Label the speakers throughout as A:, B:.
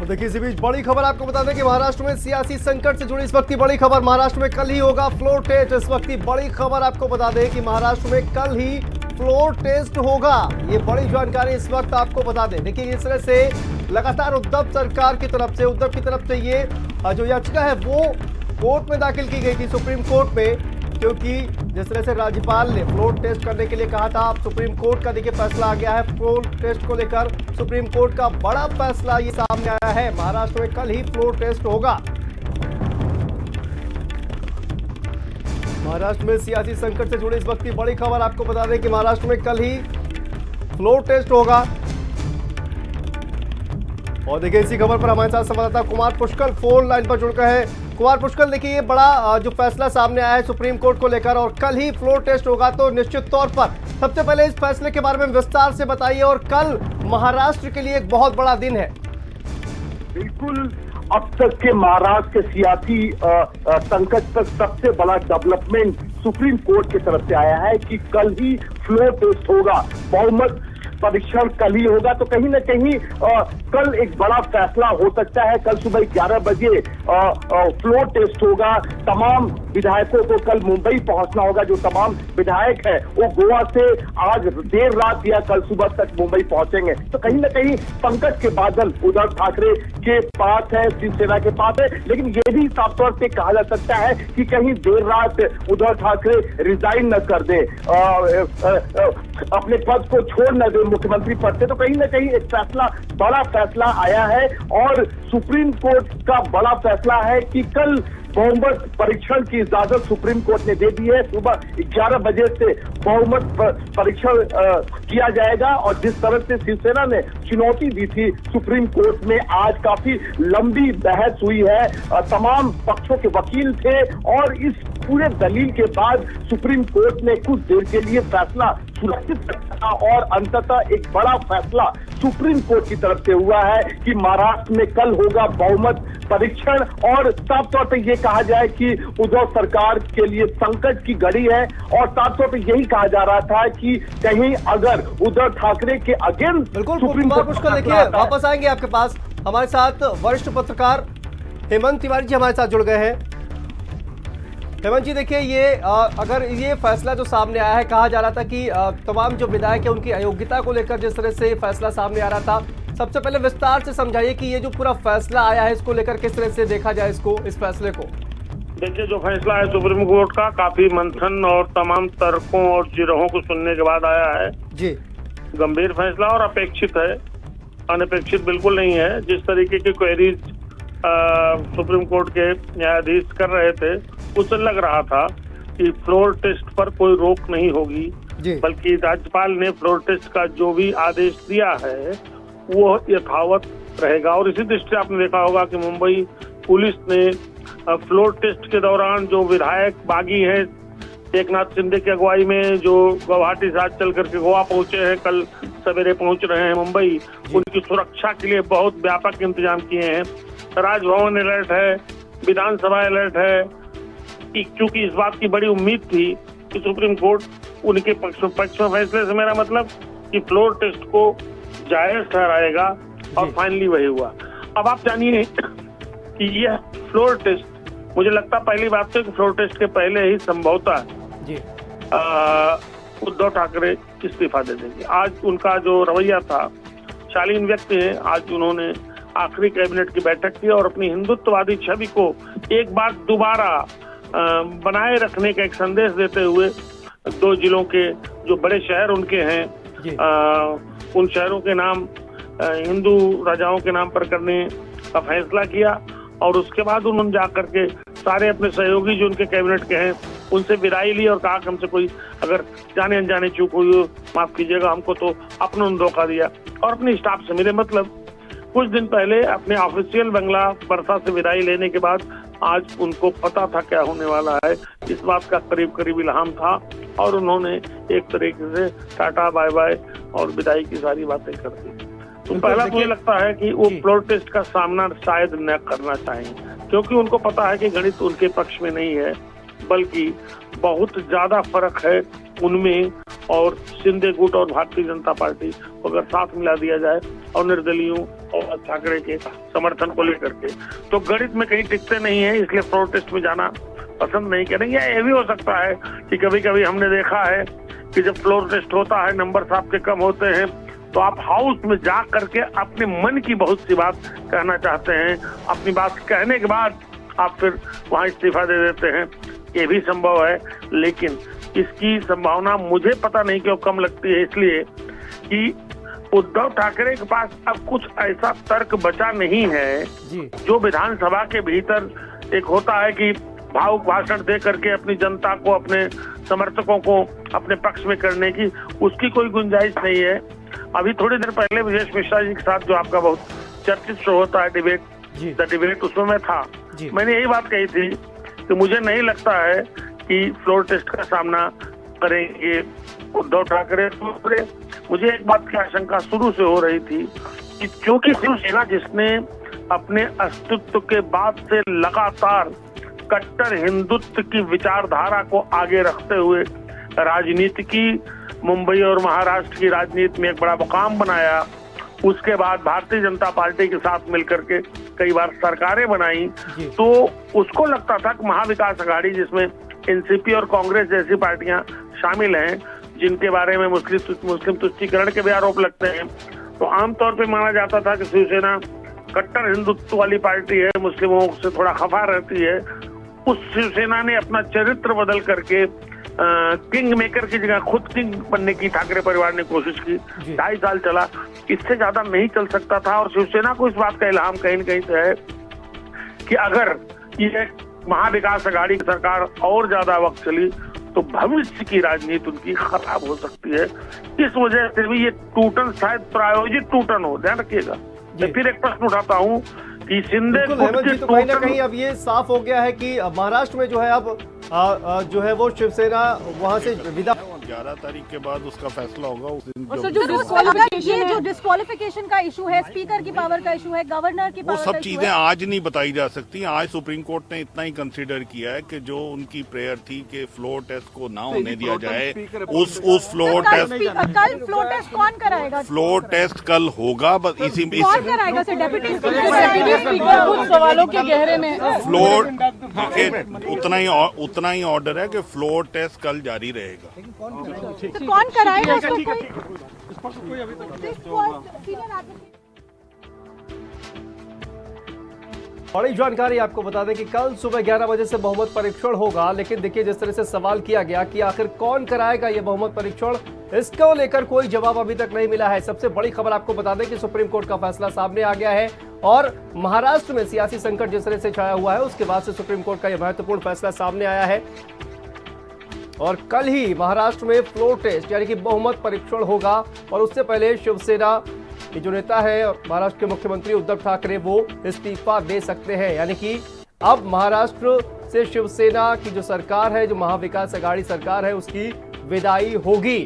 A: देखिए इसी बीच बड़ी खबर आपको बता दें कि महाराष्ट्र में सियासी संकट से जुड़ी इस वक्त की बड़ी खबर। महाराष्ट्र में कल ही होगा फ्लोर टेस्ट। इस वक्त की बड़ी खबर आपको बता दें कि महाराष्ट्र में कल ही फ्लोर टेस्ट होगा। ये बड़ी जानकारी इस वक्त आपको बता दें। देखिए इस तरह से लगातार उद्धव सरकार की तरफ से, उद्धव की तरफ से ये जो याचिका है वो कोर्ट में दाखिल की गई थी, सुप्रीम कोर्ट में, क्योंकि जिस तरह से राज्यपाल ने फ्लोर टेस्ट करने के लिए कहा था, अब सुप्रीम कोर्ट का देखिए फैसला आ गया है। फ्लोर टेस्ट को लेकर सुप्रीम कोर्ट का बड़ा फैसला ये सामने आया है। महाराष्ट्र में कल ही फ्लोर टेस्ट होगा। महाराष्ट्र में सियासी संकट से जुड़ी इस वक्त की बड़ी खबर आपको बता दें कि महाराष्ट्र में कल ही फ्लोर टेस्ट होगा। और देखिए इसी खबर पर हमारे साथ संवाददाता कुमार पुष्कर फोन लाइन पर जुड़ गए हैं। कुमार पुष्कर, देखिए ये बड़ा जो फैसला सामने आया है सुप्रीम कोर्ट को लेकर और कल ही फ्लोर टेस्ट होगा, तो निश्चित तौर पर सबसे पहले इस फैसले के बारे में विस्तार से बताइए। और कल महाराष्ट्र के लिए एक बहुत बड़ा दिन है।
B: बिल्कुल, अब तक के महाराष्ट्र के सियासी संकट पर सबसे बड़ा डेवलपमेंट सुप्रीम कोर्ट की तरफ से आया है कि कल ही फ्लोर टेस्ट होगा, बहुमत परीक्षण कल ही होगा। तो कहीं ना कहीं कल एक बड़ा फैसला हो सकता है। कल सुबह 11 बजे फ्लोर टेस्ट होगा। तमाम विधायकों को कल मुंबई पहुंचना होगा। जो तमाम विधायक है वो गोवा से आज देर रात या कल सुबह तक मुंबई पहुंचेंगे। तो कहीं ना कहीं संकट के बादल उद्धव ठाकरे के पास है, शिवसेना के पास है। लेकिन ये भी साफ तौर से कहा जा सकता है कि कहीं देर रात उद्धव ठाकरे रिजाइन न कर दे, अपने पद को छोड़ न दे मुख्यमंत्री पद से। तो कहीं ना कहीं एक फैसला, बड़ा फैसला आया है और सुप्रीम कोर्ट का बड़ा फैसला है कि कल बहुमत परीक्षण की इजाजत सुप्रीम कोर्ट ने दे दी है। सुबह 11 बजे से बहुमत परीक्षण किया जाएगा। और जिस तरह से शिवसेना ने चुनौती दी थी सुप्रीम कोर्ट में, आज काफी लंबी बहस हुई है, तमाम पक्षों के वकील थे और इस पूरे दलील के बाद सुप्रीम कोर्ट ने कुछ देर के लिए फैसला सुरक्षित रखा और अंततः एक बड़ा फैसला सुप्रीम कोर्ट की तरफ से हुआ है कि महाराष्ट्र में कल होगा बहुमत परीक्षण। और साफ तौर पर यह कहा जाए कि उद्धव सरकार के लिए संकट की घड़ी है और साफ तौर पर यही कहा जा रहा था कि कहीं अगर उद्धव ठाकरे के अगेंस्ट सुप्रीम कोर्ट,
A: देखिए वापस आएंगे आपके पास। हमारे साथ वरिष्ठ पत्रकार हेमंत तिवारी जी हमारे साथ जुड़ गए हैं। हेमंत जी, देखिए ये अगर ये फैसला जो सामने आया है, कहा जा रहा था कि तमाम जो विधायक है उनकी अयोग्यता को लेकर जिस तरह से फैसला सामने आ रहा था, सबसे पहले विस्तार से समझाइए कि ये जो पूरा फैसला आया है इसको लेकर किस तरह से देखा जाए इस फैसले को।
C: देखिए जो फैसला है सुप्रीम कोर्ट का काफी मंथन और तमाम तर्कों और जिरहों को सुनने के बाद आया है जी। गंभीर फैसला और अपेक्षित है, अनपेक्षित बिल्कुल नहीं है। जिस तरीके की क्वेरीज सुप्रीम कोर्ट के न्यायाधीश कर रहे थे उससे लग रहा था कि फ्लोर टेस्ट पर कोई रोक नहीं होगी, बल्कि राज्यपाल ने फ्लोर टेस्ट का जो भी आदेश दिया है वो यथावत रहेगा। और इसी दृष्टि आपने देखा होगा कि मुंबई पुलिस ने फ्लोर टेस्ट के दौरान जो विधायक बागी हैं एकनाथ शिंदे की अगुवाई में, जो गुवाहाटी से आज चल करके गोवा पहुंचे हैं, कल सवेरे पहुंच रहे हैं मुंबई, उनकी सुरक्षा के लिए बहुत व्यापक इंतजाम किए हैं। राजभवन अलर्ट है, विधानसभा अलर्ट है, क्योंकि इस बात की बड़ी उम्मीद थी कि सुप्रीम कोर्ट उनके पक्ष में फैसले से, मेरा मतलब कि फ्लोर टेस्ट को जायज ठहराएगा और फाइनली वही हुआ। अब आप जानिए कि यह फ्लोर टेस्ट, मुझे लगता पहली बात तो कि फ्लोर टेस्ट के पहले ही संभवतः उद्धव ठाकरे इस्तीफा दे देंगे। आज उनका जो रवैया था, शालीन व्यक्ति है, आज उन्होंने आखिरी कैबिनेट की बैठक की और अपनी हिंदुत्ववादी छवि को एक बार दोबारा बनाए रखने का एक संदेश देते हुए 2 जिलों के जो बड़े शहर उनके हैं, उन शहरों के नाम हिंदू राजाओं के नाम पर करने का फैसला किया। और उसके बाद उन्होंने जाकर के सारे अपने सहयोगी जो उनके कैबिनेट के हैं उनसे विदाई ली और कहा कि हमसे कोई अगर जाने अनजाने चूक हुई हो माफ कीजिएगा, हमको तो अपनों ने धोखा दिया। और अपनी स्टाफ से मिले, मतलब कुछ दिन पहले अपने ऑफिशियल बंगला बरसा से विदाई लेने के बाद आज उनको पता था क्या होने वाला है। इस बात का करीब करीब इल्हाम था और उन्होंने एक तरीके से टाटा बाय बाय और विदाई की सारी बातें कर दी। तो पहला मुझे लगता है कि वो फ्लोर टेस्ट का सामना शायद न करना चाहें, क्योंकि उनको पता है कि गणित उनके पक्ष में नहीं है, बल्कि बहुत ज्यादा फर्क है उनमें और शिंदे गुट और भारतीय जनता पार्टी को अगर साथ मिला दिया जाए और निर्दलीयों और ठाकरे के समर्थन को लेकर के, तो गणित में कहीं टिकते नहीं है, इसलिए फ्लोर टेस्ट में जाना पसंद नहीं करेंगे। ये भी हो सकता है कि कभी कभी हमने देखा है कि जब फ्लोर टेस्ट होता है, नंबर आपके कम होते हैं, तो आप हाउस में जा करके अपने मन की बहुत सी बात कहना चाहते हैं, अपनी बात कहने के बाद आप फिर वहां इस्तीफा दे देते हैं। ये भी संभव है, लेकिन इसकी संभावना मुझे पता नहीं क्यों कम लगती है, इसलिए कि उद्धव ठाकरे के पास अब कुछ ऐसा तर्क बचा नहीं है जो विधानसभा के भीतर एक होता है कि भावुक भाषण दे करके अपनी जनता को, अपने समर्थकों को अपने पक्ष में करने की, उसकी कोई गुंजाइश नहीं है। अभी थोड़ी देर पहले विजेश मिश्रा जी के साथ जो आपका बहुत चर्चित शो होता है डिबेट, द डिबेट, उसमें मैं था। मैंने यही बात कही थी कि मुझे नहीं लगता है कि फ्लोर टेस्ट का सामना करेंगे उद्धव ठाकरे। मुझे एक बात की आशंका शुरू से हो रही थी कि क्योंकि शिवसेना जिसने अपने अस्तित्व के बाद से लगातार कट्टर हिंदुत्व की विचारधारा को आगे रखते हुए राजनीति की, मुंबई और महाराष्ट्र की राजनीति में एक बड़ा मुकाम बनाया, उसके बाद भारतीय जनता पार्टी के साथ मिलकर के कई बार सरकारें बनाई, तो उसको लगता था कि महाविकास अघाड़ी, जिसमें एनसीपी और कांग्रेस जैसी पार्टियां शामिल हैं, जिनके बारे में मुस्लिम तुष्टीकरण के भी आरोप लगते हैं, तो आमतौर पे माना जाता था कि शिवसेना कट्टर हिंदुत्व वाली पार्टी है, मुस्लिमों से थोड़ा खफा रहती है। उस शिवसेना ने अपना चरित्र बदल करके किंग मेकर की जगह खुद किंग बनने की ठाकरे परिवार ने कोशिश की। 2.5 साल चला, इससे ज्यादा नहीं चल सकता था। और शिवसेना को इस बात का इल्हाम कहीं न कहीं से है कि अगर ये महाविकास अघाड़ी की सरकार और ज्यादा वक्त चली तो भविष्य की राजनीति उनकी खराब हो सकती है। इस वजह से भी ये टूटन शायद प्रायोजित टूटन हो। ध्यान रखिएगा। मैं फिर एक प्रश्न उठाता हूँ कि शिंदे
A: गुट तो कहीं ना कहीं अब ये साफ हो गया है कि महाराष्ट्र में जो है अब जो है वो शिवसेना वहां से विदा
D: 11 तारीख के बाद उसका फैसला होगा। उस दिन
E: जो डिस्क्वालिफिकेशन का इशू है, स्पीकर की पावर का इशू है, गवर्नर की
D: वो
E: पावर का
D: सब चीजें आज नहीं बताई जा सकती। आज सुप्रीम कोर्ट ने इतना ही कंसीडर किया है कि जो उनकी प्रेयर थी कि फ्लोर टेस्ट को ना होने दिया जाए, उस फ्लोर टेस्ट
E: कल फ्लोर टेस्ट कौन कराएगा?
D: फ्लोर टेस्ट कल होगा, बस
E: कौन कराएगा? डेप्यूटी स्पीकर कुछ सवालों के गहरे में
D: फ्लोर उतना ही ऑर्डर है कि फ्लोर टेस्ट कल जारी रहेगा।
E: तो कौन कराएगा इसको?
A: बड़ी जानकारी आपको बता दें कि कल सुबह 11 बजे से बहुमत परीक्षण होगा, लेकिन देखिए जिस तरह से सवाल किया गया कि आखिर कौन कराएगा ये बहुमत परीक्षण, इसको लेकर कोई जवाब अभी तक नहीं मिला है। सबसे बड़ी खबर आपको बता दें कि सुप्रीम कोर्ट का फैसला सामने आ गया है और महाराष्ट्र में सियासी संकट जिस तरह से छाया हुआ है, उसके बाद से सुप्रीम कोर्ट का यह महत्वपूर्ण फैसला सामने आया है और कल ही महाराष्ट्र में फ्लोर टेस्ट यानी कि बहुमत परीक्षण होगा। और उससे पहले शिवसेना के जो नेता है और महाराष्ट्र के मुख्यमंत्री उद्धव ठाकरे वो इस्तीफा दे सकते हैं, यानी कि अब महाराष्ट्र से शिवसेना की जो सरकार है, जो महाविकास अघाड़ी सरकार है, उसकी विदाई होगी।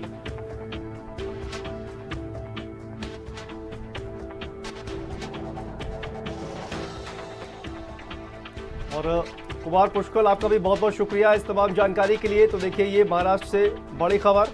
A: और कुमार पुष्कर, आपका भी बहुत बहुत शुक्रिया इस तमाम जानकारी के लिए। तो देखिए ये महाराष्ट्र से बड़ी खबर।